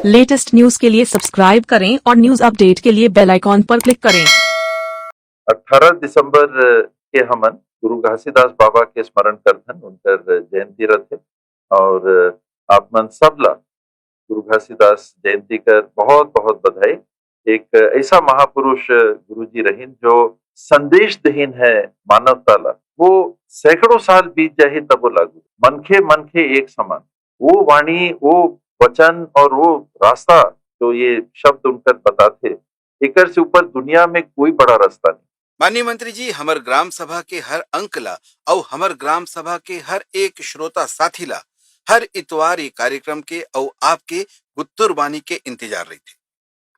Latest news के लिए subscribe करें और न्यूज अपडेट के लिए बेल आइकॉन पर क्लिक करें। 18 दिसंबर के हमन गुरु घासीदास बाबा के स्मरण करथन उनकर जयंती रथे और आप मन सबला गुरु घासीदास जयंती कर बहुत बहुत बधाई। एक ऐसा महापुरुष गुरुजी रहीन जो संदेश देहीन है मानवता ला, वो सैकड़ों साल बीत जाही तब वो लागू मनखे मनखे एक समान, वो वाणी वो वचन और वो रास्ता जो ये शब्द उनकर बताते, एकर से ऊपर दुनिया में कोई बड़ा रास्ता नहीं। माननीय मंत्री जी, हमर ग्राम सभा के हर अंक ला और हमर ग्राम सभा के हर एक श्रोता साथी ला हर इतवार ये कार्यक्रम के और आपके गुत्तुर बानी के इंतजार रही थे।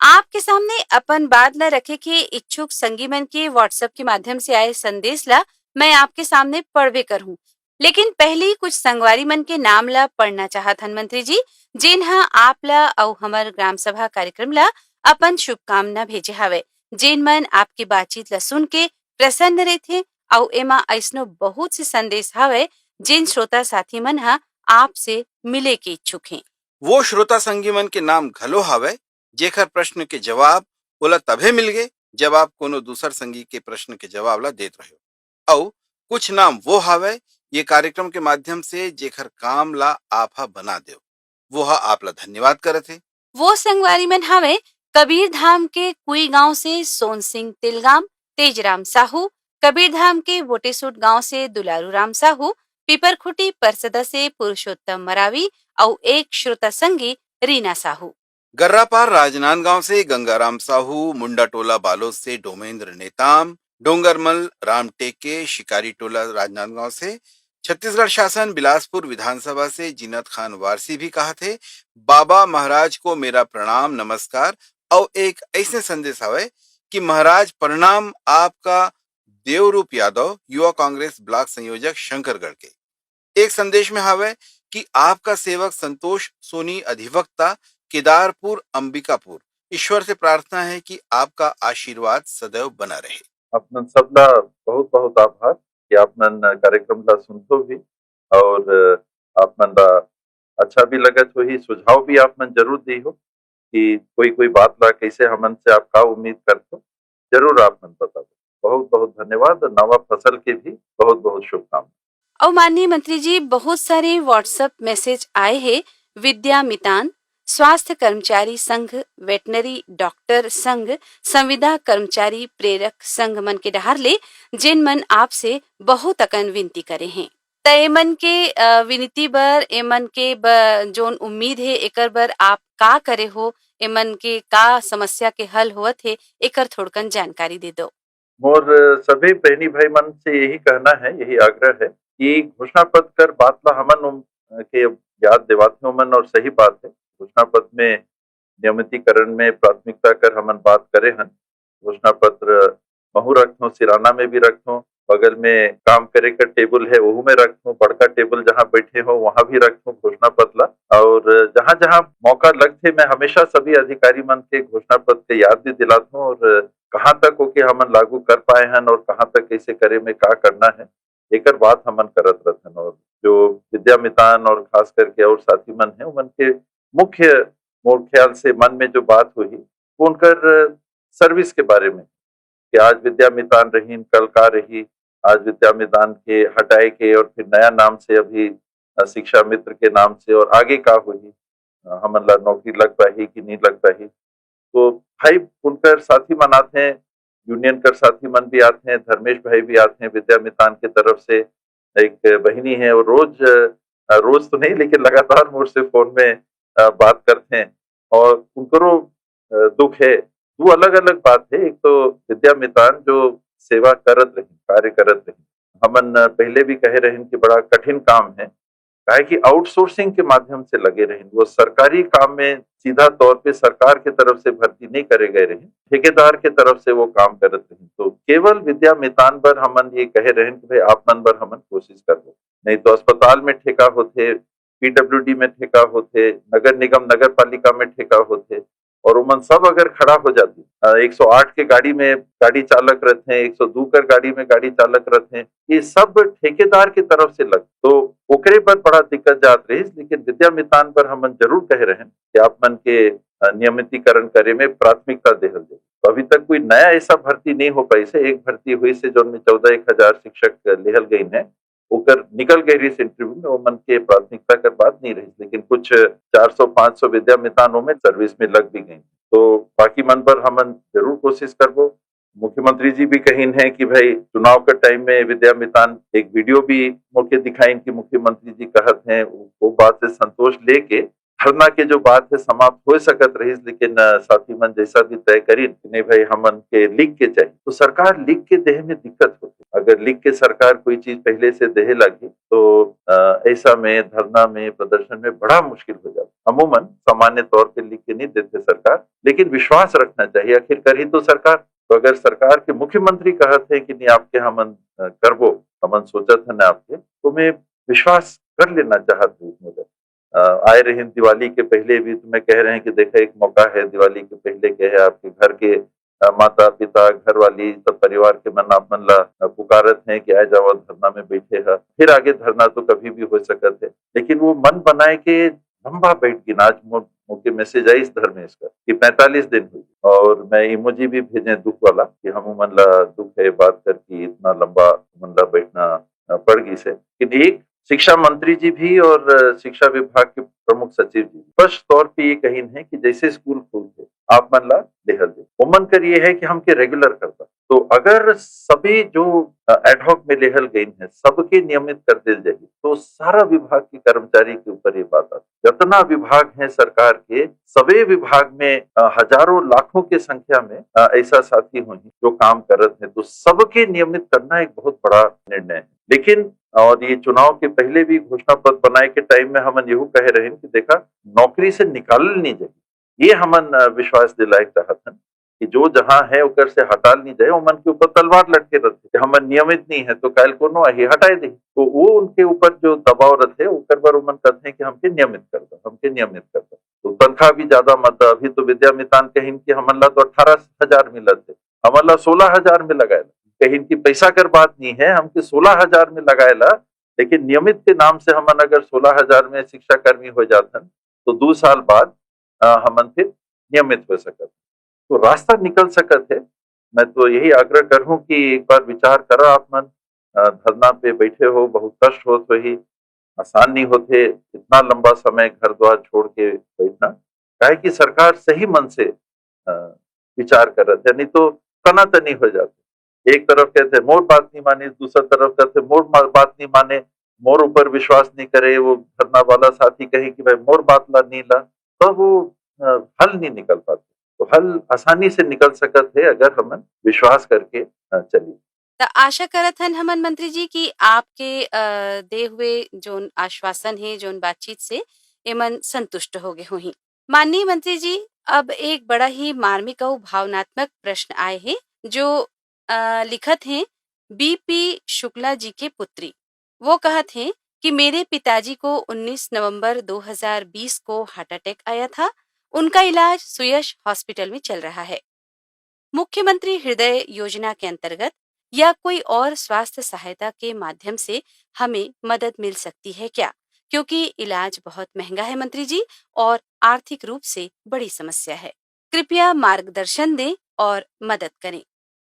आपके सामने अपन बात ला रखे के इच्छुक संगी मन के व्हाट्सएप के माध्यम से आए संदेश ला मैं आपके सामने पढ़वे कर हूँ, लेकिन पहले ही कुछ संगवारी मन के नाम ला पढ़ना चाहत हन मंत्री जी, जिन्हा आप ला और हमर ग्राम सभा कार्यक्रम ला अपन शुभकामना भेजे हवे, जिन मन आपकी बातचीत ला सुन के प्रसन्न रहथे और एमा ऐसनो बहुत से संदेश हवे जिन श्रोता साथी मन हा आपसे मिले के इच्छुक हैं। वो श्रोता संगी मन के नाम घलो हावे जेकर प्रश्न के जवाब ओला तभे मिल गए जब आप कोनो दूसर संगी के प्रश्न के जवाब ला देत रहे हो, और कुछ नाम वो हावे ये कार्यक्रम के माध्यम से जेकर काम ला आप हा बना दे, वो हा आप ला धन्यवाद करत है। वो संगवारी मन हवे कबीर धाम के कुई गांव से सोन सिंह तिलगाम, तेजराम साहू, कबीर धाम के वोटेसुट गांव से दुलारू राम साहू, पीपरखुटी परसदा से पुरुषोत्तम मरावी और एक श्रोता संगी रीना साहू। गर्रापार राजनांदगांव से गंगाराम साहू, मुंडा टोला बालोद से डोमेंद्र नेताम, डोंगरमल राम टेके, शिकारी टोला राजनांदगांव से, छत्तीसगढ़ शासन बिलासपुर विधानसभा से जीनत खान वारसी भी कहा थे बाबा महाराज को मेरा प्रणाम नमस्कार, और एक ऐसे संदेश आवे कि महाराज प्रणाम आपका देवरूप यादव, युवा कांग्रेस ब्लॉक संयोजक शंकरगढ़ के। एक संदेश में हावे कि आपका सेवक संतोष सोनी अधिवक्ता केदारपुर अंबिकापुर, ईश्वर से प्रार्थना है कि आपका आशीर्वाद सदैव बना रहे। अपन सबला बहुत बहुत आभार कि आपमन कार्यक्रम ला सुनतो भी और आपमन ला अच्छा भी लगत होही, सुझाव भी आपमन जरूर दी हो कि कोई बात ला कैसे हमन से आप का उम्मीद करते हो, जरूर आपमन बता दो। बहुत बहुत धन्यवाद और नवा फसल के भी बहुत बहुत शुभकामनाएं। और माननीय मंत्री जी, बहुत सारे व्हाट्सएप मैसेज आए हैं। विद्या मितान, स्वास्थ्य कर्मचारी संघ, वेटनरी डॉक्टर संघ, संविदा कर्मचारी प्रेरक संघ मन के डहार ले जिन मन आपसे बहुत अकन विनती करे हैं, त एमन के विनती बर एमन के जोन उम्मीद है एकर बर आप का करे हो, एमन के का समस्या के हल होत है, एकर थोड़कन जानकारी दे दो। मोर सभी बहनी भाई मन से यही कहना है, यही आग्रह है कि घोषणा पत्र कर बात ला हमन के याद दिवाते मन, और सही बात है घोषणा पत्र में नियमितीकरण में प्राथमिकता कर हमन बात करे हन। घोषणा पत्र महू रखो, सिराना में भी रखो, बगल में काम करे का टेबल है वहू में रखो, बड़का टेबल जहाँ बैठे हो वहां भी रखो घोषणा पत्र ला, और जहाँ जहाँ मौका लगते मैं हमेशा सभी अधिकारी मन के घोषणा पत्र के याद भी दिलाता हूँ, और कहाँ तक होके हमन लागू कर पाए हन और कहाँ तक कैसे करे में का करना है एकर बात हमन करत रहथन। और जो विद्या मितान और खास करके और साथी मन है उमन के मुख्य मोर ख्याल से मन में जो बात हुई वो उनकर सर्विस के बारे में कि आज विद्या मितान रही, कल का रही, आज विद्या मितान के हटाए के और फिर नया नाम से अभी शिक्षा मित्र के नाम से, और आगे का हुई हमन ला नौकरी लग पाही कि नहीं लग पाही। तो भाई उनकर साथी मन आते हैं, यूनियन कर साथी मन भी आते हैं, धर्मेश भाई भी आते हैं विद्या मितान की तरफ से, एक बहिनी है और रोज तो नहीं लेकिन लगातार मुझसे फोन में बात करते हैं, और उनको दुख है। दो अलग अलग बात है, एक तो विद्या मितान जो सेवा करत रही, कार्य करत रही, हमन पहले भी कहे रहे कि बड़ा कठिन काम है, काहे कि आउटसोर्सिंग के माध्यम से लगे रहे, वो सरकारी काम में सीधा तौर पे सरकार के तरफ से भर्ती नहीं करे गए रहे, ठेकेदार के तरफ से वो काम करत रहे। तो केवल विद्या मितान बर हमन ये कहे रहे कि भाई आप मन बर हमन कोशिश कर लो, नहीं तो अस्पताल में ठेका होते, पीडब्ल्यूडी में ठेका होते, नगर निगम नगर पालिका में ठेका होते, और उमन सब अगर खड़ा हो जाती 108 के गाड़ी में गाड़ी चालक रहते हैं, 102 कर गाड़ी में गाड़ी चालक रहते हैं, ये सब ठेकेदार की तरफ से लग तो ओकरे पर बड़ा दिक्कत जात रही। लेकिन विद्या मितान पर हम जरूर कह रहे हैं कि आप मन के नियमितीकरण करे में प्राथमिकता देहल जाए। तो अभी तक कोई नया ऐसा भर्ती नहीं हो पाई से, एक भर्ती हुई से जो 14,000 शिक्षक लेहल गई है, ओकर निकल गई इस इंटरव्यू में, वो मन के प्राथमिकता कर बात नहीं रही, लेकिन कुछ 400-500 विद्या मितानों में सर्विस में लग भी गई। तो बाकी मन पर हम जरूर कोशिश करबो। मुख्यमंत्री जी भी कहीं है कि भाई चुनाव के टाइम में विद्या मितान एक वीडियो भी मुख्य दिखाई कि मुख्यमंत्री जी कहत हैं, वो बात से संतोष लेके धरना के जो बात है समाप्त हो सकत रही। लेकिन साथी मन जैसा भी तय करी नहीं भाई हमन के लिख के चाहिए, तो सरकार लिख के देह में दिक्कत होती। अगर लिख के सरकार कोई चीज पहले से देहे लगी तो ऐसा में धरना में प्रदर्शन में बड़ा मुश्किल हो जाता। अमूमन सामान्य तौर पे लिख के नहीं देते सरकार, लेकिन विश्वास रखना चाहिए, आखिर करी तो सरकार। तो अगर सरकार के मुख्यमंत्री कहते हैं कि नहीं आपके हमन करबो, हमन सोचत है ना आपके, तो मैं विश्वास कर लेना चाहती हूँ। आए रहे दिवाली के पहले भी तो मैं कह रहे हैं कि देखा एक मौका है, दिवाली के पहले के है आपके घर के माता पिता घर वाली सब परिवार के मन आप मन ला पुकारत हैं कि आए जाओ धरना में बैठे है। फिर आगे धरना तो कभी भी हो सकत है, लेकिन वो मन बनाए के लंबा बैठ की आज मुझे मैसेज आई इस धर्मेश का कि 45 दिन हुई, और मैं इमोजी भी भेजे दुख वाला कि हम मन ला दुख है बात कर कि इतना लंबा मन ला बैठना पड़ गई से। लेकिन एक शिक्षा मंत्री जी भी और शिक्षा विभाग के प्रमुख सचिव जी स्पष्ट तौर पे ये कही है कि जैसे स्कूल खुलते आप मन ला देहल दे, वो मन कर ये है कि हमके रेगुलर करता। तो अगर सभी जो एडहॉक में लेहल गई है सबके नियमित कर दिल जाएगी तो सारा विभाग के कर्मचारी के ऊपर ये बात आती। जितना विभाग है सरकार के सभी विभाग में हजारों लाखों की संख्या में ऐसा साथी होंगे जो काम करत है, तो सबके नियमित करना एक बहुत बड़ा निर्णय है। लेकिन और ये चुनाव के पहले भी घोषणा पत्र बनाए के टाइम में हम यू कह रहे हैं कि देखा नौकरी से निकाल नहीं जाए, ये हमन विश्वास दिलाए चाहत हैं कि जो जहां है उकर से हटाल नहीं जाए, वो मन के ऊपर तलवार लटके रहते हमन नियमित नहीं है तो कल को ही हटाए दे, तो वो उनके ऊपर जो दबाव रहते उकर पर मन कहते हैं कि हमके नियमित कर दो, हमके नियमित कर दो। तो तनख्वाह भी ज्यादा मत, अभी तो विद्या मितान कहीं कि हमन ला तो 18,000 मिलत है, हमन ला 16,000 में लगाए, कहीं की पैसा कर बात नहीं है, हमके 16,000 में लगाएला। लेकिन नियमित के नाम से हमन अगर 16,000 में शिक्षा कर्मी हो जाते तो 2 साल बाद हमन फिर नियमित हो सकते, तो रास्ता निकल सकत है। मैं तो यही आग्रह करूं कि एक बार विचार करो आप मन, धरना पे बैठे हो, बहुत कष्ट हो, तो ही आसान नहीं होते इतना लंबा समय घर द्वार छोड़ के बैठना, काहे कि सरकार सही मन से विचार कर रहे थे, नहीं तो तनातनी हो जाती। एक तरफ कहते मोर बात नहीं माने, दूसरा तरफ कहते मोर बात नहीं माने, मोर ऊपर विश्वास नहीं करे, वो धरना वाला साथी कहे कि भाई मोर बात ला नहीं ला, तो वो हल नहीं निकल पाते। तो हल आसानी से निकल सकत है अगर हम विश्वास करके चलिए। तो आशा करत हन हमन मंत्री जी की आपके दे हुए जोन आश्वासन है जोन बातचीत से एमन संतुष्ट हो गए होही। माननीय मंत्री जी, अब एक बड़ा ही मार्मिक और भावनात्मक प्रश्न आए हैं जो लिखत हैं बीपी शुक्ला जी के पुत्री। वो कहत हैं कि मेरे पिताजी को 19 नवंबर 2020 को हार्ट अटैक आया था, उनका इलाज सुयश हॉस्पिटल में चल रहा है। मुख्यमंत्री हृदय योजना के अंतर्गत या कोई और स्वास्थ्य सहायता के माध्यम से हमें मदद मिल सकती है क्या? क्योंकि इलाज बहुत महंगा है मंत्री जी और आर्थिक रूप से बड़ी समस्या है। कृपया मार्गदर्शन दें और मदद करें।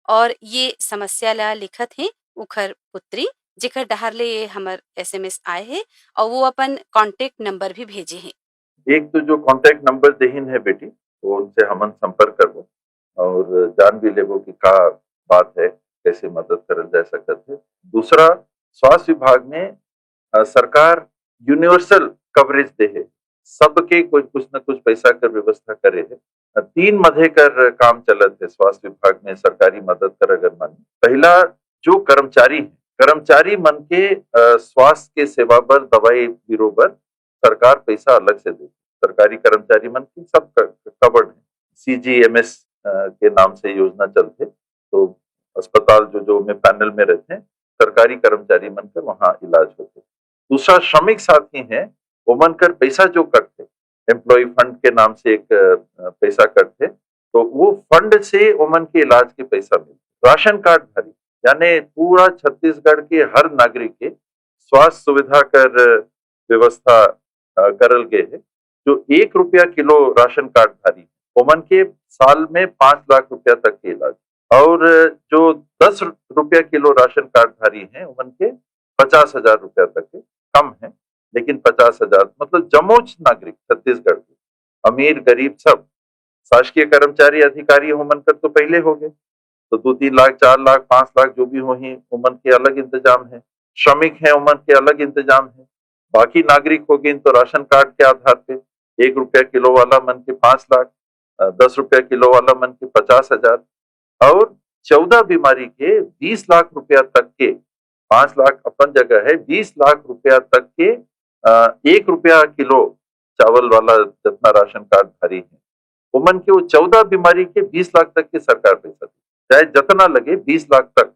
और ये समस्या ला लिखत है उखर पुत्री जिखर डहार ले ये हमर SMS आए हैं और वो अपन कांटेक्ट नंबर भी भेजे हैं। एक तो जो कांटेक्ट नंबर देहिन है बेटी, तो उनसे हमन संपर्क करबो और जान भी लेबो कि का बात है, कैसे मदद करल जा सकत है। दूसरा, स्वास्थ्य विभाग में सरकार यूनिवर्सल कवरेज दे है, सबके कुछ न कुछ पैसा कर व्यवस्था करे है। 3 मधे कर काम चलत है स्वास्थ्य विभाग में सरकारी मदद कर अगर मानी। पहला, जो कर्मचारी मन के स्वास्थ्य के सेवा बर दवाई बीरो बर सरकार पैसा अलग से दे, सरकारी कर्मचारी मन की सब कवर्ड है। CGMS के नाम से योजना चलते, तो अस्पताल जो में पैनल में रहते हैं सरकारी कर्मचारी मन कर वहां इलाज होते। दूसरा, श्रमिक साथी हैं वो मन कर पैसा जो कटते एम्प्लॉय फंड के नाम से एक पैसा कटते, तो वो फंड से ओमन के इलाज के पैसा मिलते। राशन कार्ड धारी यानी पूरा छत्तीसगढ़ के हर नागरिक के स्वास्थ्य सुविधा कर व्यवस्था करल गए है। जो 1 रुपया किलो राशन कार्ड धारी ओमन के साल में 5 लाख रुपया तक के इलाज, और जो 10 रुपया किलो राशन कार्ड धारी है ओमन के 50,000 रुपया तक के, कम है लेकिन 50,000, मतलब जमोच नागरिक छत्तीसगढ़ के, अमीर गरीब सब, शासकीय कर्मचारी अधिकारी होमन कर तो पहले हो गए, तो 2-3 लाख 4 लाख 5 लाख जो भी हो ही उमन के अलग इंतजाम है। श्रमिक है उमन के अलग इंतजाम है। बाकी नागरिक हो गए तो राशन कार्ड के आधार पे 1 रुपया किलो वाला मन के 5 लाख, 10 रुपया किलो वाला मन के 50,000, और 14 बीमारी के 20 लाख रुपया तक के, 5 लाख अपन जगह है, 20 लाख रुपया तक के 1 रुपया किलो चावल वाला जितना राशन कार्ड धारी है उमन के वो 14 बीमारी के 20 लाख तक के सरकार पैसा दी, चाहे जितना लगे 20 लाख तक।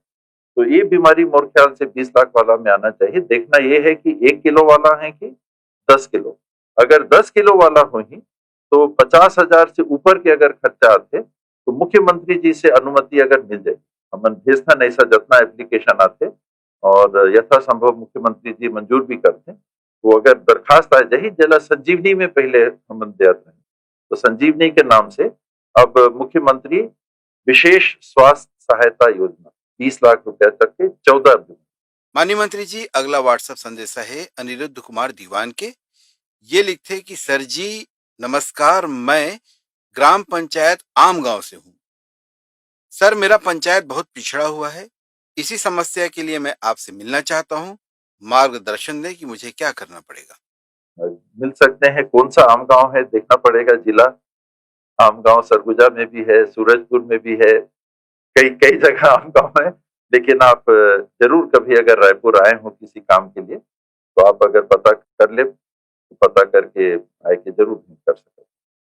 तो ये बीमारी मोर ख्याल से 20 लाख वाला में आना चाहिए। देखना ये है कि 1 किलो वाला है कि 10 किलो। अगर 10 किलो वाला हो ही तो 50,000 से ऊपर के अगर खर्चा आते तो मुख्यमंत्री जी से अनुमति अगर मिल जाए, हमन भेजना नहीं सा जितना एप्लीकेशन आते, और यथासंभव मुख्यमंत्री जी मंजूर भी करते, वो अगर दरखास्त आ जाए जिला संजीवनी में पहले हमन देते हैं, तो संजीवनी के नाम से अब मुख्यमंत्री विशेष स्वास्थ्य सहायता योजना 20 लाख रुपया तक के 14 दिन। माननीय मंत्री जी, अगला व्हाट्सएप संदेश है अनिरुद्ध कुमार दीवान के। ये लिखते कि सर जी नमस्कार, मैं ग्राम पंचायत आम गांव से हूँ। सर, मेरा पंचायत बहुत पिछड़ा हुआ है। इसी समस्या के लिए मैं आपसे मिलना चाहता हूँ। मार्गदर्शन दें कि मुझे क्या करना पड़ेगा। मिल सकते हैं। कौन सा आम गांव है देखना पड़ेगा। जिला आम गांव सरगुजा में भी है, सूरजपुर में भी है, कई कई जगह आम गांव है। लेकिन आप जरूर कभी अगर रायपुर आए हो किसी काम के लिए तो आप अगर पता कर ले तो पता करके आए के जरूर कर सकते।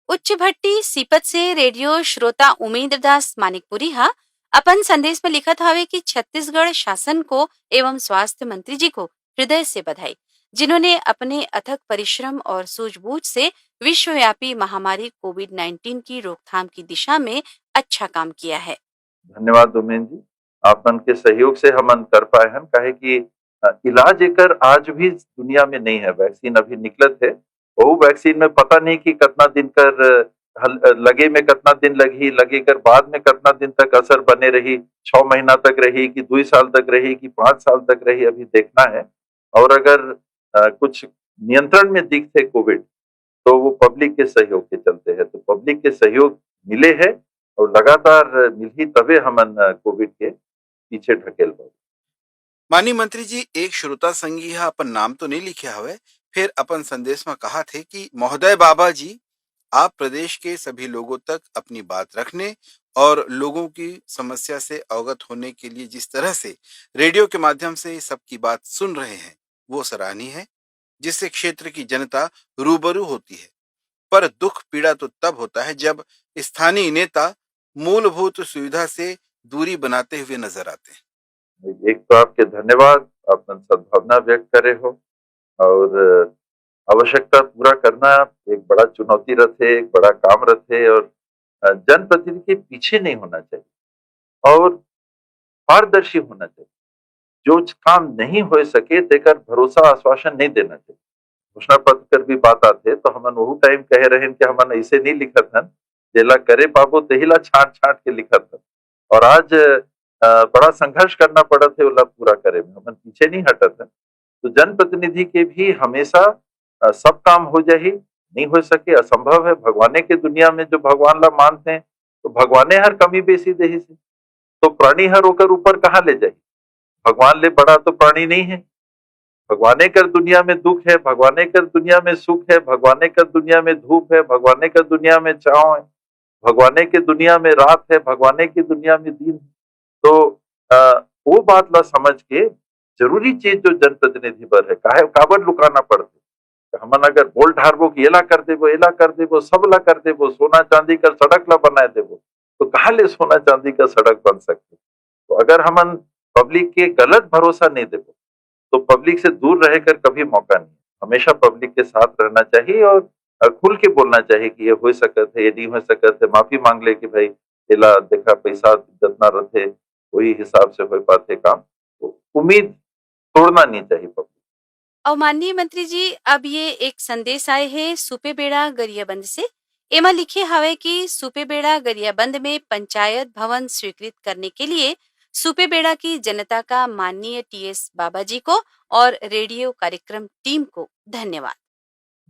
उच्च भट्टी सीपत से रेडियो श्रोता उमेंद्र दास मानिकपुरी हा अपन संदेश में लिखत हवे कि छत्तीसगढ़ शासन को एवं स्वास्थ्य मंत्री जी को हृदय से बधाई, जिन्होंने अपने अथक परिश्रम और सूझबूझ से विश्वव्यापी महामारी कोविड-19 की रोकथाम की दिशा में अच्छा काम किया है। धन्यवाद उमेंद्र जी, आपन के सहयोग से हमन कर पाए हैं। काहे कि इलाज एकर आज भी दुनिया में नहीं है। वैक्सीन अभी निकलत है, वो वैक्सीन में पता नहीं कि कितना दिन कर लगे में कितना दिन लगी, लगे कर बाद में कितना दिन तक असर बने रही, 6 महीना तक रही कि 2 साल तक रही कि 5 साल तक रही, अभी देखना है। और अगर कुछ नियंत्रण में दिखते कोविड तो वो पब्लिक के सहयोग के चलते हैं। तो पब्लिक के सहयोग मिले है और लगातार मिल ही तबे हमन कोविड के पीछे ढकेल पाए। माननीय मंत्री जी, एक श्रोता संगी है, अपन नाम तो नहीं लिखे हवे, फिर अपन संदेश में कहा थे कि महोदय बाबा जी, आप प्रदेश के सभी लोगों तक अपनी बात रखने और लोगों की समस्या से अवगत होने के लिए जिस तरह से रेडियो के माध्यम से सबकी बात सुन रहे हैं वो सराहनीय है, जिससे क्षेत्र की जनता रूबरू होती है। पर दुख पीड़ा तो तब होता है जब स्थानीय नेता मूलभूत सुविधा से दूरी बनाते हुए नजर आते हैं। एक तो आपके धन्यवाद, आपने सद्भावना व्यक्त करे हो, और आवश्यकता पूरा करना एक बड़ा चुनौती रहते, एक बड़ा काम रहते, और जनप्रतिनिधि के पीछे नहीं होना चाहिए और पारदर्शी होना चाहिए। जो काम नहीं हो सके देकर भरोसा आश्वासन नहीं देना चाहिए। घोषणा पत्र कर भी बात आते तो हमन वो टाइम कहे रहे कि हमन ऐसे नहीं लिखत हन, जेला करे पाबो तेहिला छाट छाट के लिखत हन, और आज बड़ा संघर्ष करना पड़त है ओला पूरा करे में, हमन पीछे नहीं हटत है। तो जनप्रतिनिधि के भी हमेशा सब काम हो जाही नहीं हो सके, असंभव है। भगवाने के दुनिया में जो भगवान ला मानते हैं तो भगवाने हर कमी बेसी देही से, तो प्राणी हर ओकर ऊपर कहाँ ले जाही। भगवान ले बड़ा तो प्राणी नहीं है। भगवाने कर दुनिया में दुख है, भगवाने कर दुनिया में सुख है, भगवाने कर दुनिया में धूप है, भगवाने कर दुनिया में छाँव है, भगवाने के दुनिया में रात है, भगवाने की दुनिया में दिन है। तो वो बात ला समझ के जरूरी चीज जो जनप्रतिनिधि पर है काहे काबर लुकाना पड़ते। हमन अगर बोल ढारबो कि एला कर देबो, एला कर देबो, सब ला कर देबो, सोना चांदी का सड़क ला बना देबो, तो कहाँ ले सोना चांदी का सड़क बन सकते। तो अगर हमन पब्लिक के गलत भरोसा नहीं देबो तो पब्लिक से दूर रहकर कभी मौका नहीं। हमेशा पब्लिक के साथ रहना चाहिए और खुल के बोलना चाहिए कि ये हो सकत है, ये नहीं हो सकत है, माफी मांग ले कि भाई एला देखा पैसा जितना रथे वही हिसाब से हो पाते काम। तो उम्मीद तोड़ना नहीं चाहिए पब्लिक। और माननीय मंत्री जी, अब ये एक संदेश आए है सुपेबेड़ा गरियाबंद से। एमा लिखे हवे कि सुपेबेड़ा गरियाबंद में पंचायत भवन स्वीकृत करने के लिए सुपेबेड़ा की जनता का माननीय टीएस बाबा जी को और रेडियो कार्यक्रम टीम को धन्यवाद।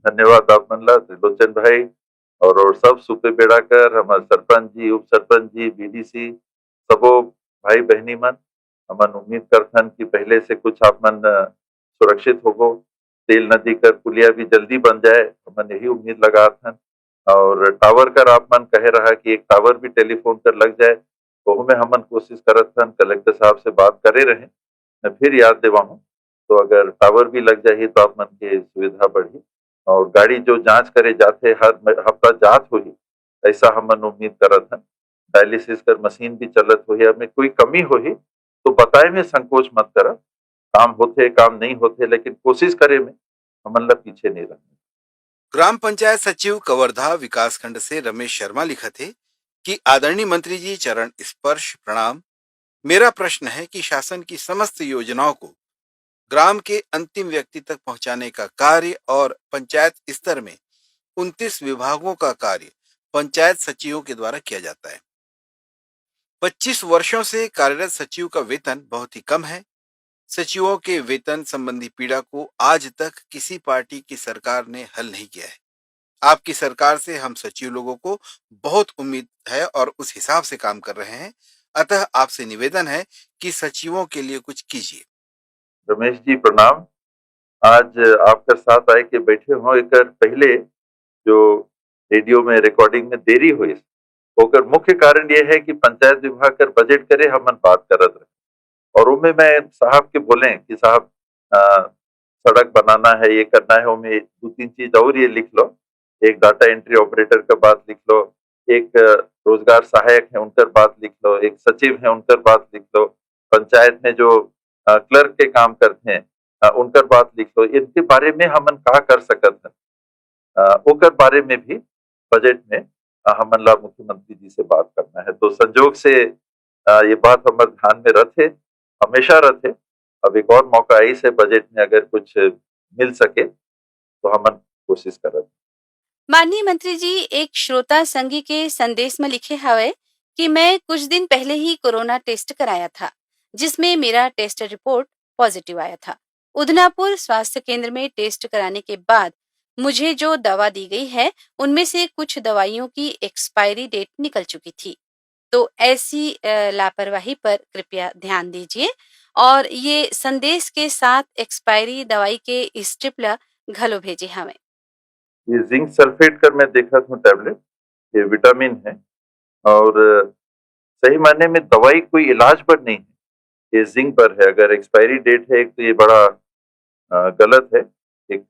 धन्यवाद आप मनला त्रिलोचन भाई और सब सुपे बेड़ाकर हमारे सरपंच जी, उप सरपंच जी, बीडीसी सबो भाई बहनी मन। हमन उम्मीद करथन कि पहले से कुछ आप मन सुरक्षित होगो, तेल नदी कर पुलिया भी जल्दी बन जाए, हमन यही उम्मीद लगाथन। और टावर कर आप मन कहे रहा कि एक टावर भी टेलीफोन कर लग जाए, तो में हमन कोशिश करत हन, कलेक्टर साहब से बात करे रहे, मैं फिर याद देवा हूँ। तो अगर टावर भी लग जाही तो आप मन के सुविधा बढ़ी और गाड़ी जो जांच करे जाते हर हफ्ता जांच होही, ऐसा हमन उम्मीद करत हन। डायलिसिस कर मशीन भी चलत होही, अब में कोई कमी होही तो बताए में संकोच मत करा। काम होथे काम नहीं होथे, लेकिन कोशिश करे में हमन ला पीछे नहीं रहना। ग्राम पंचायत सचिव कवर्धा विकासखंड से रमेश शर्मा लिखा थे कि आदरणीय मंत्री जी चरण स्पर्श प्रणाम। मेरा प्रश्न है कि शासन की समस्त योजनाओं को ग्राम के अंतिम व्यक्ति तक पहुंचाने का कार्य और पंचायत स्तर में 29 विभागों का कार्य पंचायत सचिवों के द्वारा किया जाता है। 25 वर्षों से कार्यरत सचिव का वेतन बहुत ही कम है। सचिवों के वेतन संबंधी पीड़ा को आज तक किसी पार्टी की सरकार ने हल नहीं किया है। आपकी सरकार से हम सचिव लोगों को बहुत उम्मीद है और उस हिसाब से काम कर रहे हैं। अतः आपसे निवेदन है कि सचिवों के लिए कुछ कीजिए। रमेश जी प्रणाम। आज आपके साथ आए के बैठे हो, एक पहले जो रेडियो में रिकॉर्डिंग में देरी हुई ओकर मुख्य कारण ये है कि पंचायत विभाग कर बजट करे हमन बात करत रहे और उनमें मैं साहब के बोले कि साहब सड़क बनाना है, ये करना है, उनमें दो तीन चीज और ये लिख लो, एक डाटा एंट्री ऑपरेटर का बात लिख लो, एक रोजगार सहायक है उनकर बात लिख लो, एक सचिव है उनकर बात लिख लो, पंचायत में जो क्लर्क के काम करते हैं उनकर बात लिख लो। इनके बारे में हमन कहा कर सकत है, ओकर बारे में भी बजट में हमन ला मुख्यमंत्री जी से बात करना है। तो संजोग से ये बात हमारे ध्यान में रखे, हमेशा रखे। अब एक और मौका आई से बजट में अगर कुछ मिल सके तो हमन कोशिश करत। माननीय मंत्री जी, एक श्रोता संगी के संदेश में लिखे हवे कि मैं कुछ दिन पहले ही कोरोना टेस्ट कराया था, जिसमें मेरा टेस्ट रिपोर्ट पॉजिटिव आया था। उदनापुर स्वास्थ्य केंद्र में टेस्ट कराने के बाद मुझे जो दवा दी गई है, उनमें से कुछ दवाइयों की एक्सपायरी डेट निकल चुकी थी। तो ऐसी लापरवाही पर कृपया ध्यान दीजिए और ये संदेश के साथ एक्सपायरी दवाई के स्ट्रिप ला घलो भेजे हमें। ये जिंक सल्फेट कर मैं देखा था टैबलेट, ये विटामिन है और सही मायने में दवाई कोई इलाज पर नहीं है, ये जिंक पर है। अगर एक्सपायरी डेट है एक तो ये बड़ा गलत है। एक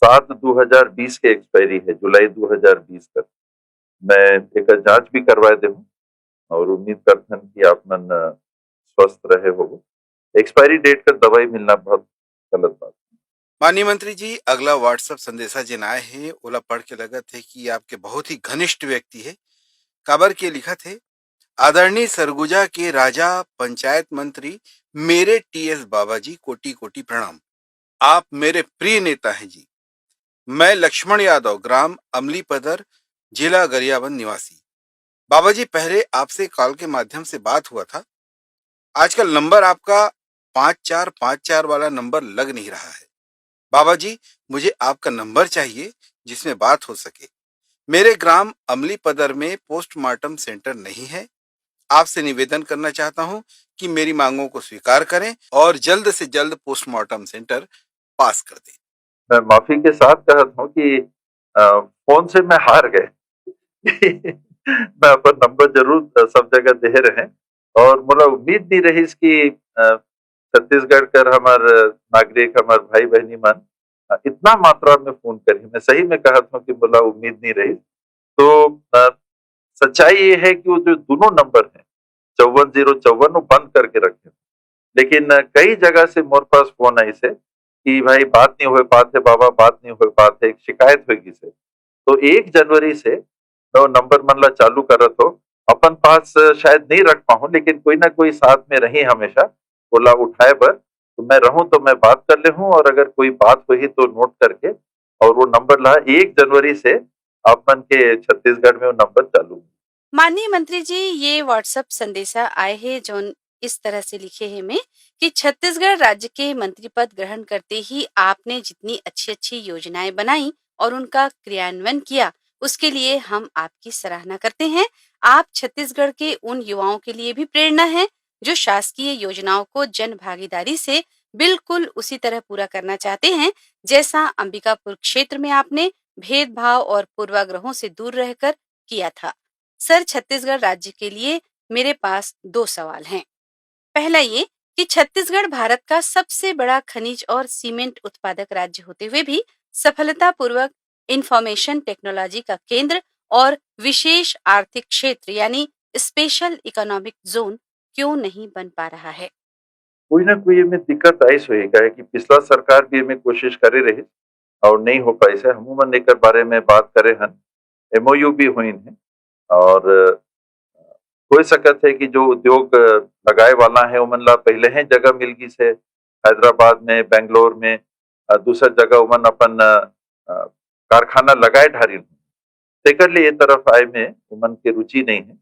7/2020 के एक्सपायरी है, जुलाई 2020 का। मैं एक जांच भी करवाए दे और उम्मीद करते हैं कि आप मन स्वस्थ रहे हो। एक्सपायरी डेट का दवाई मिलना बहुत गलत बात। माननीय मंत्री जी, अगला व्हाट्सएप संदेशा जिन आए हैं ओला पढ़ के लगत है कि आपके बहुत ही घनिष्ठ व्यक्ति है। काबर के लिखा थे, आदरणीय सरगुजा के राजा पंचायत मंत्री मेरे टीएस बाबा जी, कोटि कोटि प्रणाम। आप मेरे प्रिय नेता हैं जी। मैं लक्ष्मण यादव, ग्राम अमलीपदर, जिला गरियाबंद निवासी। बाबा जी, पहले आपसे कॉल के माध्यम से बात हुआ था। आजकल नंबर आपका 5454 वाला नंबर लग नहीं रहा है। बाबा जी, मुझे आपका नंबर चाहिए जिसमें बात हो सके। मेरे ग्राम अमलीपदर में पोस्टमार्टम सेंटर नहीं है। आपसे निवेदन करना चाहता हूं कि मेरी मांगों को स्वीकार करें और जल्द से जल्द पोस्टमार्टम सेंटर पास कर दें। मैं माफी के साथ कहता हूँ कि फोन से मैं हार गए। मैं अपन नंबर जरूर सब जगह दे रहे हैं और मुझे उम्मीद नहीं रही इसकी छत्तीसगढ़ कर हमार नागरिक हमार भाई बहनी मन इतना मात्रा में फोन करी। मैं सही में कहता हूँ कि मुझे उम्मीद नहीं रही। तो सच्चाई ये है कि वो जो दोनों नंबर हैं 5404 वो बंद करके रखे, लेकिन कई जगह से मोर पास फोन आई से कि भाई बात नहीं हो पाते बाबा, बात नहीं हो पाते, एक शिकायत होगी से। तो 1 जनवरी से नो नंबर मन ला चालू करत हो। अपन पास शायद नहीं रख पाऊं, लेकिन कोई ना कोई साथ में रही हमेशा बोला उठाए बर, तो मैं रहूं तो मैं बात कर ले हूं, और अगर कोई बात हुई तो नोट करके, और वो नंबर ला 1 जनवरी से अपन के छत्तीसगढ़ में वो नंबर चालू। माननीय मंत्री जी, ये व्हाट्सएप संदेशा आए हैं जो इस तरह से लिखे हैं में कि छत्तीसगढ़ राज्य के मंत्री पद ग्रहण करते ही आपने जितनी अच्छी अच्छी योजनाएं बनाई और उनका क्रियान्वयन किया, उसके लिए हम आपकी सराहना करते हैं। आप छत्तीसगढ़ के उन युवाओं के लिए भी प्रेरणा हैं जो शासकीय योजनाओं को जन भागीदारी से बिल्कुल उसी तरह पूरा करना चाहते हैं जैसा अंबिकापुर क्षेत्र में आपने भेदभाव और पूर्वाग्रहों से दूर रहकर किया था। सर, छत्तीसगढ़ राज्य के लिए मेरे पास 2 सवाल हैं। पहला ये कि छत्तीसगढ़ भारत का सबसे बड़ा खनिज और सीमेंट उत्पादक राज्य होते हुए भी सफलतापूर्वक इंफॉर्मेशन टेक्नोलॉजी का केंद्र और विशेष आर्थिक क्षेत्र यानी स्पेशल इकोनॉमिक जोन क्यों नहीं बन पा रहा है? कोई ना कोई में दिक्कत आई सो है कि पिछला सरकार भी में कोशिश करे रही और नहीं हो पाई से। हमूमन एकर बारे में बात करे हन, एमओयू भी हुई है, और हो सकत है कि जो उद्योग लगाए वाला है उमन ला पहले ही जगह मिल गई से हैदराबाद में, बेंगलोर में, दूसर जगह उमन अपन कारखाना लगाए ढारी तेकर लिए ये तरफ आए में उमन के रुचि नहीं है।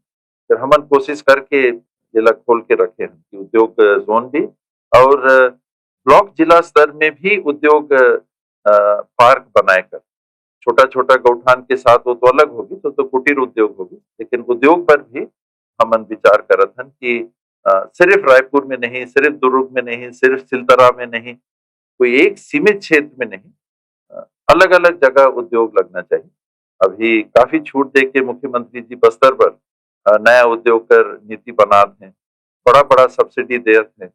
फिर हमन कोशिश करके जिला खोल के रखे हैं कि उद्योग जोन भी, और ब्लॉक जिला स्तर में भी उद्योग पार्क बनाए कर, छोटा छोटा गौठान के साथ वो तो अलग होगी, तो कुटीर उद्योग होगी, लेकिन उद्योग पर भी हमन विचार करत हन कि सिर्फ रायपुर में नहीं, सिर्फ दुर्ग में नहीं, सिर्फ सिलतरा में नहीं, कोई एक सीमित क्षेत्र में नहीं, अलग अलग जगह उद्योग लगना चाहिए। अभी काफी छूट दे के मुख्यमंत्री जी बस्तर पर नया उद्योग कर नीति बनात हैं, बड़ा बड़ा सब्सिडी देत हैं।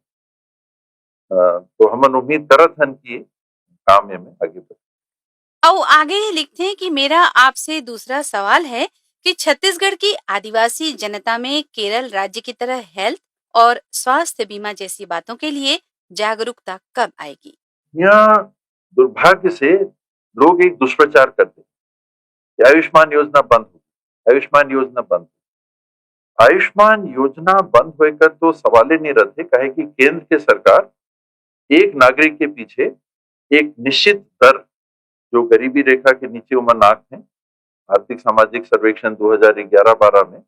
तो हमन उम्मीद करत हन कि काम में आगे बढ़े। और आगे ये लिखते हैं कि मेरा आपसे दूसरा सवाल है कि छत्तीसगढ़ की आदिवासी जनता में केरल राज्य की तरह हेल्थ और स्वास्थ्य बीमा जैसी बातों के लिए जागरूकता कब आएगी? यहाँ दुर्भाग्य से लोग एक दुष्प्रचार करते हैं कि आयुष्मान योजना बंद हो, आयुष्मान योजना बंद। आयुष्मान योजना बंद होकर तो सवाल ही नहीं रहते, कहे कि केंद्र की सरकार एक नागरिक के पीछे एक निश्चित दर, जो गरीबी रेखा के नीचे उमन आंक है, आर्थिक सामाजिक सर्वेक्षण 2011-12 में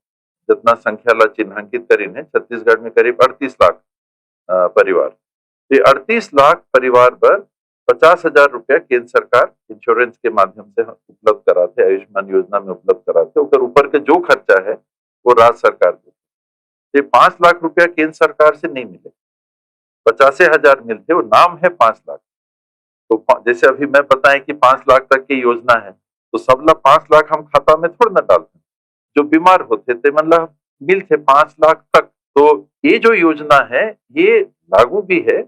जितना संख्या ला चिन्हांकित करीन है, छत्तीसगढ़ में करीब 38 लाख परिवार। ये 38 लाख परिवार पर 50,000 रुपया केंद्र सरकार इंश्योरेंस के माध्यम से उपलब्ध कराते, आयुष्मान योजना में उपलब्ध कराते, और ऊपर के जो खर्चा है वो राज्य सरकार देती। 5 लाख रुपया केंद्र सरकार से नहीं मिले, 85,000 मिलते, वो नाम है 5 लाख। तो जैसे अभी मैं बताएं कि 5 लाख तक की योजना है, तो सबला 5 लाख हम खाता में थोड़ा ना डालते, जो बीमार होते थे मतलब मिलते 5 लाख तक। तो ये जो योजना है ये लागू भी है,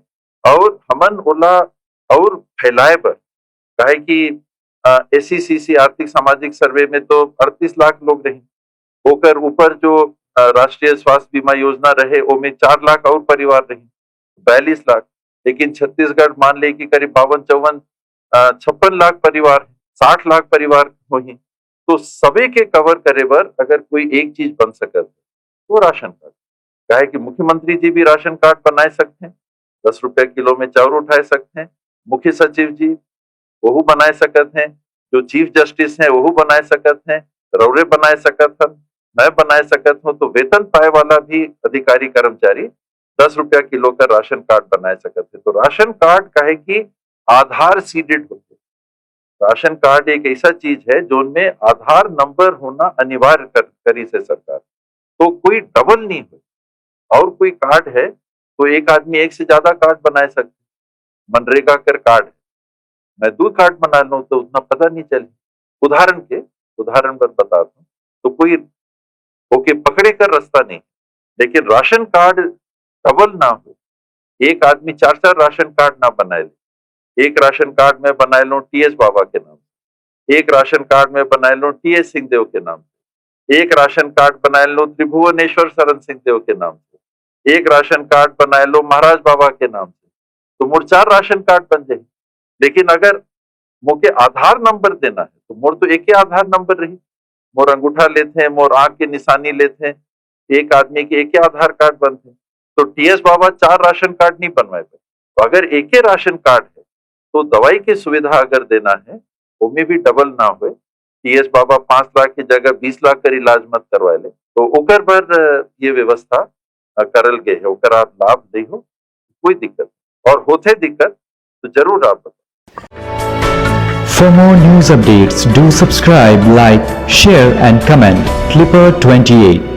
और हमन ओला और फैलाए बर, कहे कि SCCC आर्थिक सामाजिक सर्वे में तो 38 लाख लोग रहे, होकर ऊपर जो राष्ट्रीय स्वास्थ्य बीमा योजना रहे ओमें 4 लाख और परिवार रहे, 42 लाख। लेकिन छत्तीसगढ़ मान ले कि करीब 52-54 56 लाख परिवार, 60 लाख परिवार होही, तो सभी के कवर करे बर अगर कोई एक चीज बन सकत तो राशन कार्ड। कहे कि मुख्यमंत्री जी भी राशन कार्ड बनाए सकते हैं, 10 रुपए किलो में चाउर उठाए सकते हैं, मुख्य सचिव जी वो बनाए सकत हैं, जो चीफ जस्टिस हैं वो बनाए सकत हैं, रौरे बनाए सकत हैं, मैं बनाए सकत हूँ, तो वेतन पाए वाला भी अधिकारी कर्मचारी 10 रुपया किलो का राशन कार्ड बनाए सकत है। तो राशन कार्ड कहे कि आधार सीडेड होते, राशन कार्ड एक ऐसा चीज है जो में आधार नंबर होना अनिवार्य करी से सरकार, तो कोई डबल नहीं हो। और कोई कार्ड है तो एक आदमी एक से ज्यादा कार्ड बनाए सकते, मनरेगा कर कार्ड है, मैं 2 कार्ड बना लूं तो उतना पता नहीं चले। उदाहरण पर बता दूं तो कोई ओके पकड़े कर रास्ता नहीं, लेकिन राशन कार्ड डबल ना हो, एक आदमी 4-4 राशन कार्ड ना बनाए ले। एक राशन कार्ड में बनाए लो TS बाबा के नाम, एक राशन कार्ड में बनाए लो TS सिंहदेव के नाम, एक राशन कार्ड बनाए लो त्रिभुवनेश्वर शरण सिंहदेव के नाम से, एक राशन कार्ड बनाए लो महाराज बाबा के नाम से, तो मुड़ 4 राशन कार्ड बन जाए। लेकिन अगर मोके आधार नंबर देना है तो मोर तो एक ही आधार नंबर रही, मोर अंगूठा लेते हैं, मोर आंख के निशानी लेते हैं, एक आदमी के एक ही आधार कार्ड बनते हैं। तो टीएस बाबा 4 राशन कार्ड नहीं बनवाए थे। तो अगर एक ही राशन कार्ड है तो दवाई की सुविधा अगर देना है उसमें भी डबल ना हो, टीएस बाबा 5 लाख की जगह 20 लाख कर इलाज मत करवा ले, तो ओकर पर ये व्यवस्था करल गए है, ओकर आप लाभ दे हो, कोई दिक्कत नहीं। और होते दिक्कत तो जरूर आप बताओ। For more news updates, do subscribe, like, share and comment. Clipper 28.